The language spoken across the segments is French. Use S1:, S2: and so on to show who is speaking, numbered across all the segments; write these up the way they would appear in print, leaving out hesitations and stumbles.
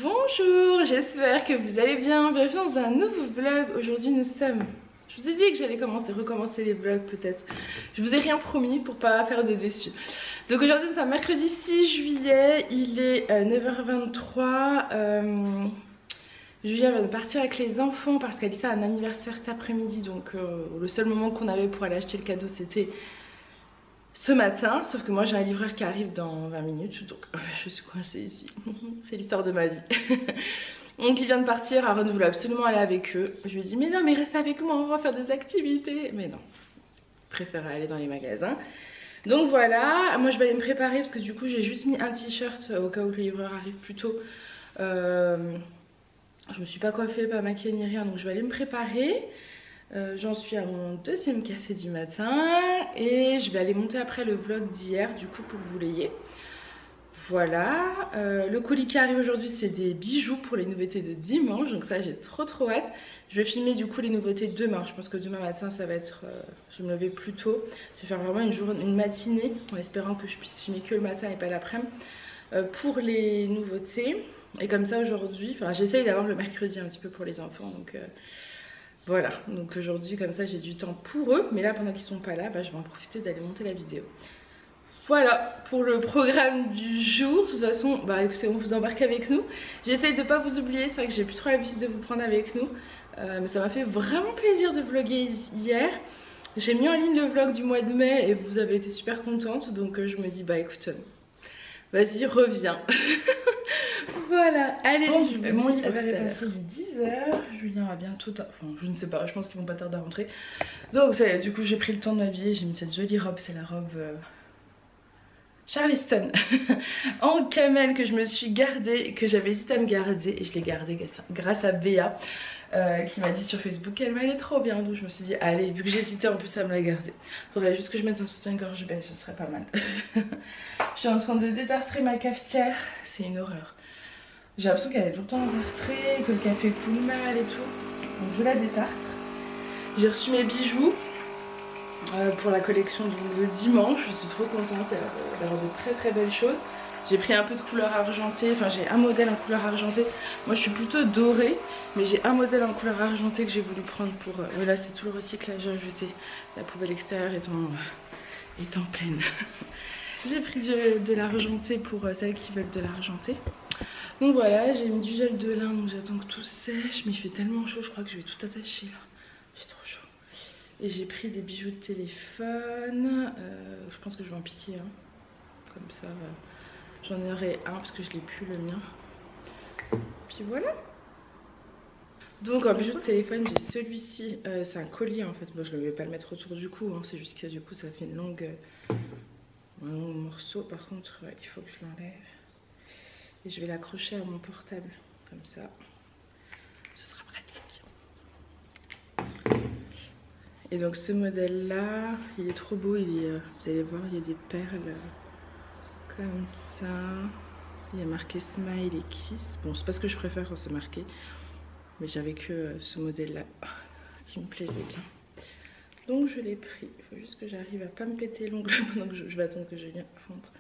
S1: Bonjour, j'espère que vous allez bien. Bienvenue dans un nouveau vlog. Aujourd'hui nous sommes... Je vous ai dit que j'allais recommencer les vlogs peut-être. Je vous ai rien promis pour pas faire de déçus. Donc aujourd'hui nous sommes mercredi 6 juillet. Il est 9h23. Julia va partir avec les enfants parce qu'Alissa a un anniversaire cet après-midi. Donc le seul moment qu'on avait pour aller acheter le cadeau c'était ce matin. Sauf que moi j'ai un livreur qui arrive dans 20 minutes. Donc je suis coincée ici. C'est l'histoire de ma vie. Donc il vient de partir, Aaron voulait absolument aller avec eux. Je lui ai dit mais non mais reste avec moi, on va faire des activités. Mais non, je préfère aller dans les magasins. Donc voilà, moi je vais aller me préparer parce que du coup j'ai juste mis un t-shirt au cas où le livreur arrive plus tôt. Je me suis pas coiffée, pas maquillée ni rien, donc je vais aller me préparer. J'en suis à mon deuxième café du matin et je vais aller monter après le vlog d'hier du coup pour que vous l'ayez. Voilà, le colis qui arrive aujourd'hui c'est des bijoux pour les nouveautés de dimanche, donc ça j'ai trop hâte. Je vais filmer du coup les nouveautés demain, je pense que demain matin ça va être, je vais me lever plus tôt. Je vais faire vraiment une matinée en espérant que je puisse filmer que le matin et pas l'après-midi pour les nouveautés. Et comme ça aujourd'hui, enfin j'essaye d'avoir le mercredi un petit peu pour les enfants, donc voilà. Donc aujourd'hui comme ça j'ai du temps pour eux, mais là pendant qu'ils sont pas là, je vais en profiter d'aller monter la vidéo. Voilà pour le programme du jour. De toute façon, écoutez, on vous embarque avec nous. J'essaye de pas vous oublier, c'est vrai que j'ai plus trop l'habitude de vous prendre avec nous. Mais ça m'a fait vraiment plaisir de vlogger hier. J'ai mis en ligne le vlog du mois de mai et vous avez été super contente. Donc je me dis, écoute, vas-y, reviens. Voilà, allez, bon, mon livre est passé 10h. Julien va bientôt... Enfin, je ne sais pas, je pense qu'ils vont pas tarder à rentrer. Donc ça y est, du coup j'ai pris le temps de m'habiller. J'ai mis cette jolie robe, c'est la robe... Charleston en camel que je me suis gardée, que j'avais hésité à me garder et je l'ai gardée grâce à Béa qui m'a dit sur Facebook qu'elle m'allait trop bien, donc je me suis dit allez, vu que j'hésitais en plus à me la garder, faudrait juste que je mette un soutien-gorge beige, ce serait pas mal. Je suis en train de détartrer ma cafetière, c'est une horreur. J'ai l'impression qu'elle est tout le temps détartrée, que le café coule mal et tout, donc je la détartre. J'ai reçu mes bijoux pour la collection de dimanche, je suis trop contente, elle a l'air de très belles choses. J'ai pris un peu de couleur argentée, enfin j'ai un modèle en couleur argentée. Moi je suis plutôt dorée, mais j'ai un modèle en couleur argentée que j'ai voulu prendre pour... là c'est tout le recyclage à jeter, la poubelle extérieure étant pleine. J'ai pris de l'argenté pour celles qui veulent de l'argenté. Donc voilà, j'ai mis du gel de lin, donc j'attends que tout sèche, mais il fait tellement chaud, je crois que je vais tout attacher là. J'ai trop chaud. Et j'ai pris des bijoux de téléphone, je pense que je vais en piquer un, comme ça j'en aurai un parce que je l'ai plus le mien. Puis voilà. Donc en bijoux de téléphone j'ai celui-ci, c'est un collier en fait, moi je ne vais pas le mettre autour du cou, c'est juste que du coup ça fait un long morceau, par contre il faut que je l'enlève. Et je vais l'accrocher à mon portable, comme ça, ce sera pratique. Et donc ce modèle là, il est trop beau, vous allez voir, il y a des perles comme ça. Il y a marqué smile et kiss. Bon, c'est pas ce que je préfère quand c'est marqué, mais j'avais que ce modèle là qui me plaisait bien. Donc je l'ai pris, il faut juste que j'arrive à pas me péter l'ongle pendant que je vais attendre que Julien rentre.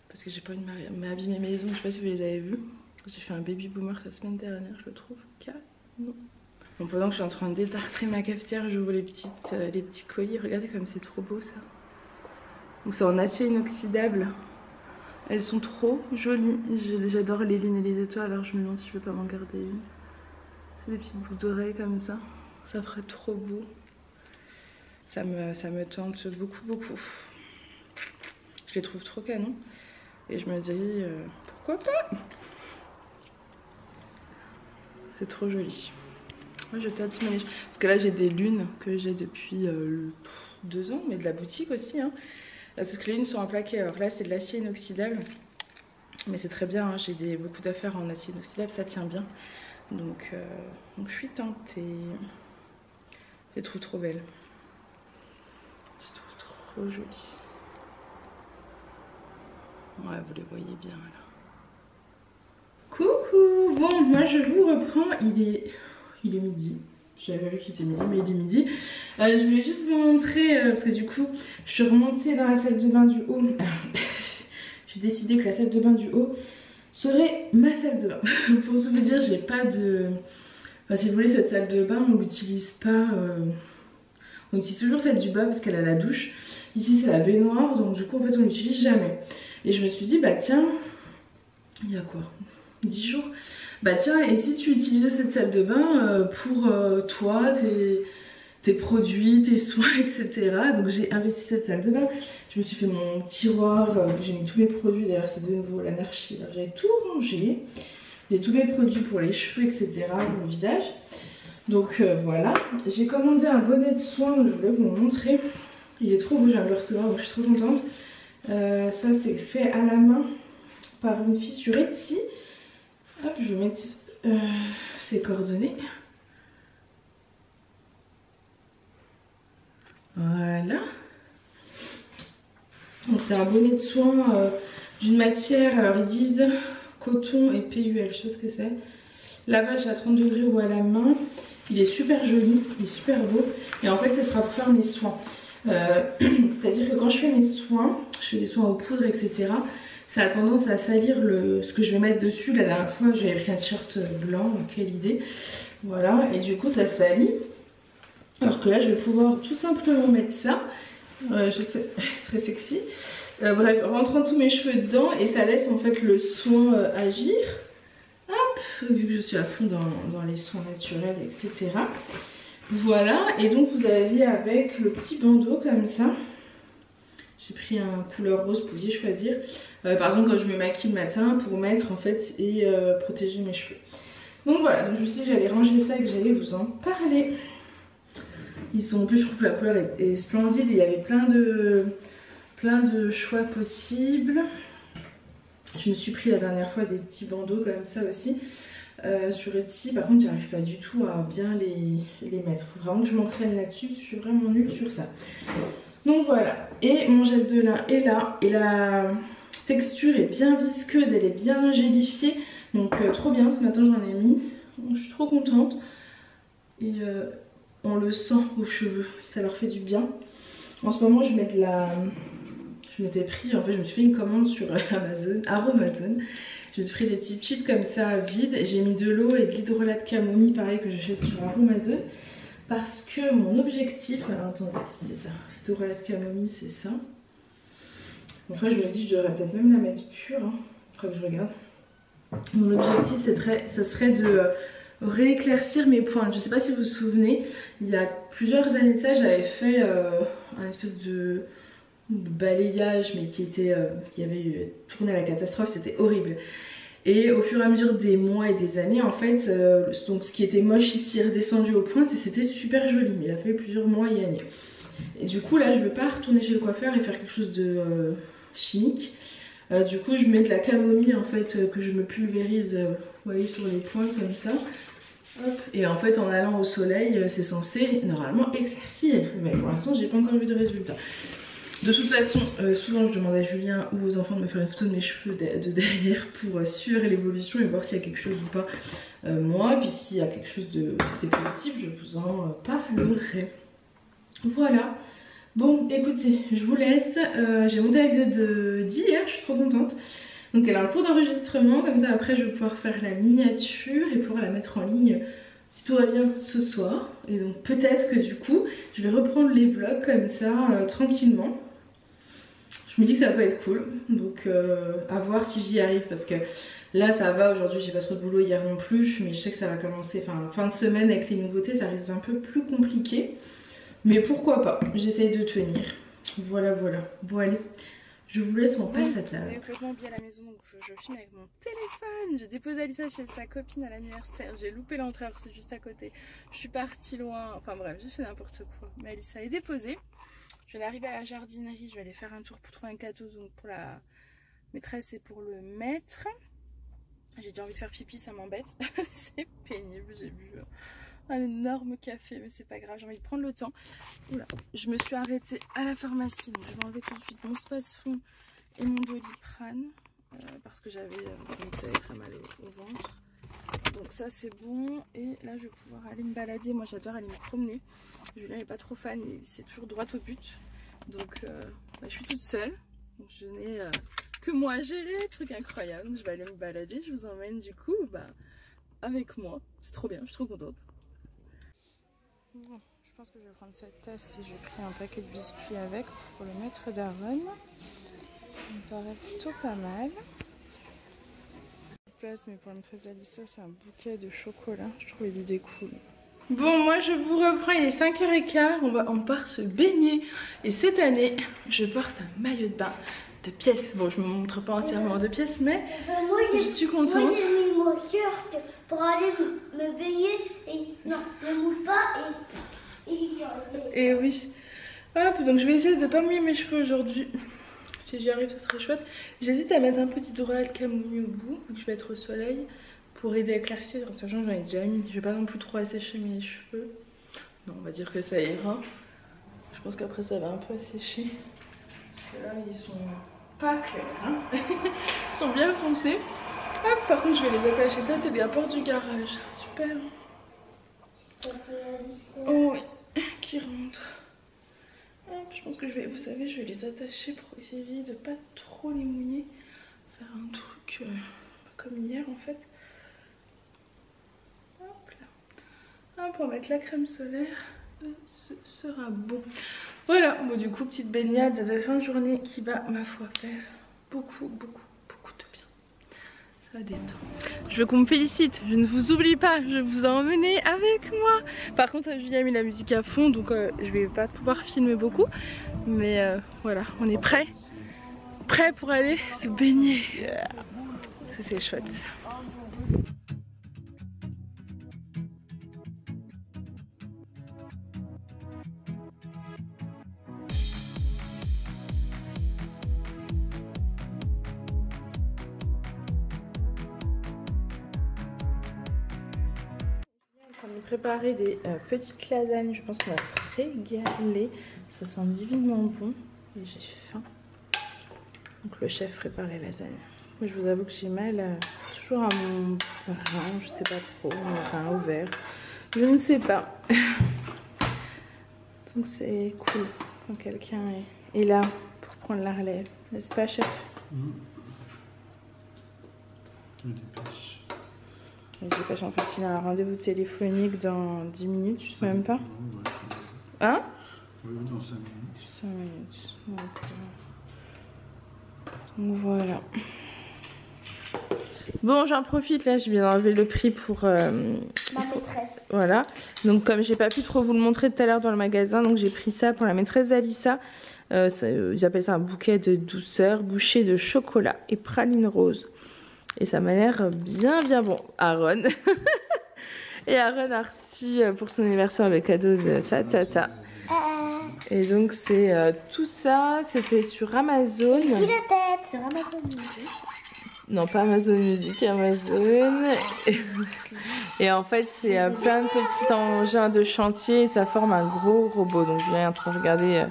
S1: Parce que j'ai pas envie de m'abîmer mes ongles, je sais pas si vous les avez vus. J'ai fait un baby boomer la semaine dernière, je le trouve canon. Bon, pendant que je suis en train de détartrer ma cafetière, j'ouvre les petits colis. Regardez comme c'est trop beau ça. Donc c'est en acier inoxydable. Elles sont trop jolies. J'adore les lunes et les étoiles, alors je me demande si je vais pas m'en garder une. C'est des petites boucles d'oreilles comme ça. Ça ferait trop beau. Ça me tente beaucoup. Je les trouve trop canon. Et je me dis, pourquoi pas? C'est trop joli. Moi je tâte mes... Parce que là j'ai des lunes que j'ai depuis 2 ans, mais de la boutique aussi. Parce que les lunes sont en plaqué. Alors là c'est de l'acier inoxydable. Mais c'est très bien, j'ai beaucoup d'affaires en acier inoxydable, ça tient bien. Donc je suis tentée. Je les trouve trop belles. Je les trouve trop jolies. Ouais, vous les voyez bien là. Coucou. Bon, moi je vous reprends, il est midi. J'avais vu qu'il était midi, mais il est midi. Je voulais juste vous montrer, parce que du coup, je suis remontée dans la salle de bain du haut. J'ai décidé que la salle de bain du haut serait ma salle de bain. Pour tout vous dire, j'ai pas de... Enfin, si vous voulez, cette salle de bain, on l'utilise pas... On utilise toujours celle du bas parce qu'elle a la douche. Ici, c'est la baignoire, donc du coup, en fait, on l'utilise jamais. Et je me suis dit, bah tiens, il y a quoi 10 jours. Bah tiens, et si tu utilisais cette salle de bain pour toi, tes produits, tes soins, etc. Donc j'ai investi cette salle de bain. Je me suis fait mon tiroir où j'ai mis tous mes produits. D'ailleurs, c'est de nouveau l'anarchie. J'ai tout rangé. J'ai tous mes produits pour les cheveux, etc. Pour le visage. Donc voilà. J'ai commandé un bonnet de soins, donc je voulais vous le montrer. Il est trop beau, je viens de le recevoir, donc je suis trop contente. Ça, c'est fait à la main par une fille sur Etsy. Hop, je vais mettre ses coordonnées. Voilà. Donc c'est un bonnet de soins d'une matière, alors ils disent coton et PUL, je sais pas ce que c'est. Lavage à 30 degrés ou à la main. Il est super joli, il est super beau. Et en fait, ça sera pour faire mes soins. C'est-à-dire que quand je fais mes soins, je fais des soins aux poudres, etc. Ça a tendance à salir ce que je vais mettre dessus. La dernière fois, j'avais pris un t-shirt blanc, quelle idée. Voilà, et du coup, ça salit. Alors que là, je vais pouvoir tout simplement mettre ça. Je sais, c'est très sexy. Bref, rentrant tous mes cheveux dedans et ça laisse en fait le soin agir. Hop, vu que je suis à fond dans les soins naturels, etc. Voilà, et donc vous aviez avec le petit bandeau comme ça. J'ai pris un couleur rose, vous pouviez choisir. Par exemple, quand je me maquille le matin pour mettre en fait et protéger mes cheveux. Donc voilà, donc je me suis dit que j'allais ranger ça et que j'allais vous en parler. Ils sont, en plus, je trouve que la couleur est splendide. Il y avait plein de choix possibles. Je me suis pris la dernière fois des petits bandeaux comme ça aussi. Sur Etsy, par contre, j'arrive pas du tout à bien les mettre. Faut vraiment que je m'entraîne là-dessus. Je suis vraiment nulle sur ça. Donc voilà. Et mon gel de lin est là. Et la texture est bien visqueuse. Elle est bien gélifiée. Donc trop bien. Ce matin, j'en ai mis. Je suis trop contente. Et on le sent aux cheveux. Ça leur fait du bien. En ce moment, je m'étais pris, en fait, je me suis fait une commande sur Amazon, Aromazone. Je me suis pris des petits cheats comme ça vides. J'ai mis de l'eau et de l'hydrolat de camomille, pareil, que j'achète sur Aromazone. Parce que mon objectif, alors attendez, c'est ça, l'hydrolat de camomille, c'est ça. Après, je me dis, je devrais peut-être même la mettre pure, hein. Après que je regarde. Mon objectif, ça serait de rééclaircir mes pointes. Je sais pas si vous vous souvenez, il y a plusieurs années de ça, j'avais fait un espèce de balayage, mais qui avait tourné à la catastrophe. C'était horrible. Et au fur et à mesure des mois et des années, en fait, donc ce qui était moche ici est redescendu aux pointes et c'était super joli. Mais il a fallu plusieurs mois et années. Et du coup, là, je ne veux pas retourner chez le coiffeur et faire quelque chose de chimique. Du coup, je mets de la camomille, en fait, que je me pulvérise, vous voyez, sur les pointes comme ça. Hop. Et en fait, en allant au soleil, c'est censé normalement éclaircir. Mais pour l'instant, j'ai pas encore vu de résultat. De toute façon, souvent je demande à Julien ou aux enfants de me faire une photo de mes cheveux de derrière pour suivre l'évolution et voir s'il y a quelque chose ou pas moi. Puis s'il y a quelque chose de c'est positif, je vous en parlerai. Voilà. Bon, écoutez, je vous laisse. J'ai monté la vidéo d'hier, je suis trop contente. Donc elle a un cours d'enregistrement, comme ça après je vais pouvoir faire la miniature et pouvoir la mettre en ligne si tout va bien ce soir. Et donc peut-être que du coup, je vais reprendre les vlogs comme ça, tranquillement. Je me dis que ça peut être cool, donc à voir si j'y arrive parce que là ça va, aujourd'hui j'ai pas trop de boulot, hier non plus, mais je sais que ça va commencer, enfin fin de semaine avec les nouveautés ça risque un peu plus compliqué, mais pourquoi pas, j'essaye de tenir, voilà voilà. Bon allez, je vous laisse en passe à table.
S2: J'ai complètement oublié à la maison donc je filme avec mon téléphone. J'ai déposé Alissa chez sa copine à l'anniversaire, j'ai loupé l'entrée alors que c'est juste à côté, je suis partie loin, enfin bref j'ai fait n'importe quoi, mais Alissa est déposée. Je vais arriver à la jardinerie, je vais aller faire un tour pour trouver un cadeau donc pour la maîtresse et pour le maître. J'ai déjà envie de faire pipi, ça m'embête. C'est pénible, j'ai bu un énorme café mais c'est pas grave, j'ai envie de prendre le temps. Oula. Je me suis arrêtée à la pharmacie donc je vais enlever tout de suite mon Spasfon et mon Doliprane parce que j'avais, comme vous savez, très mal au ventre. Donc ça c'est bon et là je vais pouvoir aller me balader. Moi j'adore aller me promener. Julien n'est pas trop fan mais c'est toujours droit au but. Donc je suis toute seule. Donc, je n'ai que moi à gérer, truc incroyable. Donc je vais aller me balader, je vous emmène du coup avec moi. C'est trop bien, je suis trop contente. Bon, je pense que je vais prendre cette tasse et j'ai pris un paquet de biscuits avec pour le maître d'Aaron. Ça me paraît plutôt pas mal. Place, mais pour la maîtresse d'Alissa, c'est un bouquet de chocolat. Je trouve l'idée cool. Bon, moi je vous reprends, il est 5h15, on part se baigner. Et cette année, je porte un maillot de bain de pièces. Bon, je me montre pas entièrement de pièces, mais je suis contente.
S3: Moi j'ai mis mon shirt pour aller me baigner et non, ne mouille pas
S1: et oui. Hop, donc je vais essayer de pas mouiller mes cheveux aujourd'hui. Si j'y arrive, ce serait chouette. J'hésite à mettre un petit Doral camouille au bout, donc je vais être au soleil pour aider à éclaircir, en sachant que j'en ai déjà mis. Je vais pas non plus trop assécher mes cheveux. Non, on va dire que ça ira. Je pense qu'après ça va un peu assécher. Parce que là, ils sont pas clairs. Hein. Ils sont bien foncés. Hop, par contre, je vais les attacher. Ça, c'est bien porte du garage. Super. Oh oui, qui rentre. Hop, je pense que je vais, vous savez, je vais les attacher pour essayer de pas trop les mouiller. Faire un truc comme hier en fait. Hop là. Hop, on va mettre la crème solaire. Ce sera bon. Voilà, bon du coup, petite baignade de fin de journée qui va, ma foi, faire beaucoup de bien. Ça détend. Je veux qu'on me félicite, je ne vous oublie pas, je vous ai emmené avec moi. Par contre, Julie a mis la musique à fond, donc je vais pas pouvoir filmer beaucoup. Mais voilà, on est prêt pour aller se baigner. Yeah. Ça c'est chouette. Préparer des petites lasagnes, je pense qu'on va se régaler, ça sent divinement bon et j'ai faim. Donc le chef prépare les lasagnes. Moi je vous avoue que j'ai mal toujours à mon rein, je sais pas trop, enfin au verre, je ne sais pas. Donc c'est cool quand quelqu'un est là pour prendre la relève, n'est-ce pas chef?
S4: Je me dépêche.
S1: En fait, il a un rendez-vous téléphonique dans 10 minutes, je sais même pas. Hein?
S4: Oui, dans 5 minutes.
S1: 5 minutes. Donc voilà. Bon, j'en profite, là, je viens d'enlever le prix pour...
S3: ma maîtresse.
S1: Voilà. Donc comme j'ai pas pu trop vous le montrer tout à l'heure dans le magasin, donc j'ai pris ça pour la maîtresse d'Alissa. J'appelle ça un bouquet de douceur, bouchée de chocolat et praline rose. Et ça m'a l'air bien bon. Aaron. Et Aaron a reçu pour son anniversaire le cadeau de sa tata. Et donc c'est tout ça, c'était sur Amazon.
S3: Ici la tête, sur Amazon Music.
S1: Non, pas Amazon Music, Amazon. Et en fait c'est plein de petits engins de chantier et ça forme un gros robot. Donc je viens en train de regarder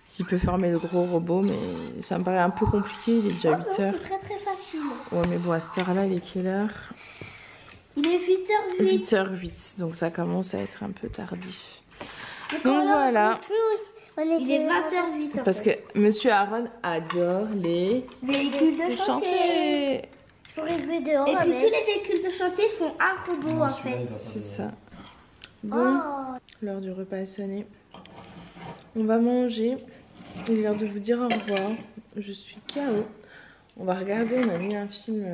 S1: s'il peut former le gros robot, mais ça me paraît un peu compliqué, il est déjà 8h.
S3: C'est très facile.
S1: Ouais, mais bon, à cette heure-là, il est quelle heure?
S3: Il est 8h08.
S1: 8h08, donc ça commence à être un peu tardif. Donc voilà.
S3: Il est 20h08.
S1: Parce que Monsieur Aaron adore les
S3: véhicules de chantier. Pour rêver dehors. Et puis tous les véhicules de chantier font un robot en fait.
S1: C'est ça. Bon, l'heure du repas est sonnée. On va manger. Il est l'heure de vous dire au revoir. Je suis KO. On va regarder, on a mis un film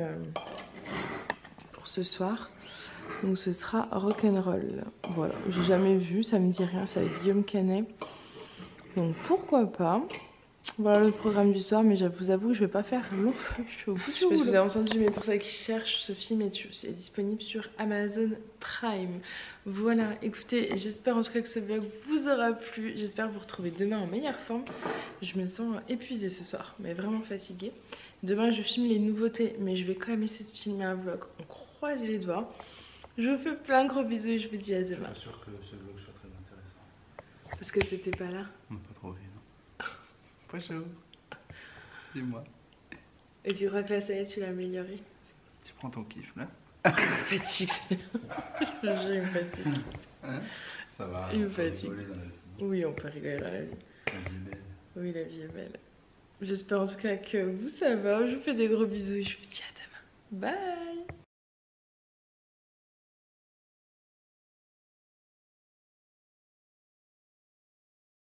S1: pour ce soir. Donc ce sera Rock'n'Roll. Voilà, j'ai jamais vu, ça me dit rien, c'est avec Guillaume Canet. Donc pourquoi pas. Voilà le programme du soir, mais je vous avoue que je vais pas faire long feu, je suis au bout du rouleau. Vous avez entendu, mais pour ceux qui cherchent, ce film est disponible sur Amazon Prime. Voilà, écoutez, j'espère en tout cas que ce vlog vous aura plu. J'espère vous retrouver demain en meilleure forme. Je me sens épuisée ce soir, mais vraiment fatiguée. Demain, je filme les nouveautés, mais je vais quand même essayer de filmer un vlog. On croise les doigts. Je vous fais plein de gros bisous et je vous dis à demain.
S4: Je suis sûr que ce vlog soit très intéressant.
S1: Parce que t'étais pas là?
S4: Pas trop bien. Bonjour. C'est moi.
S1: Et tu crois que là, ça y est, tu l'as amélioré?
S4: Tu prends ton kiff là?
S1: Fatigue, c'est... Je me fatigue.
S4: Hein? Ça va.
S1: Il me fatigue.
S4: Rigoler dans la vie.
S1: Oui, on peut rigoler dans la vie.
S4: La vie est belle.
S1: Oui, la vie est belle. J'espère en tout cas que vous ça va. Je vous fais des gros bisous et je vous dis à demain. Bye.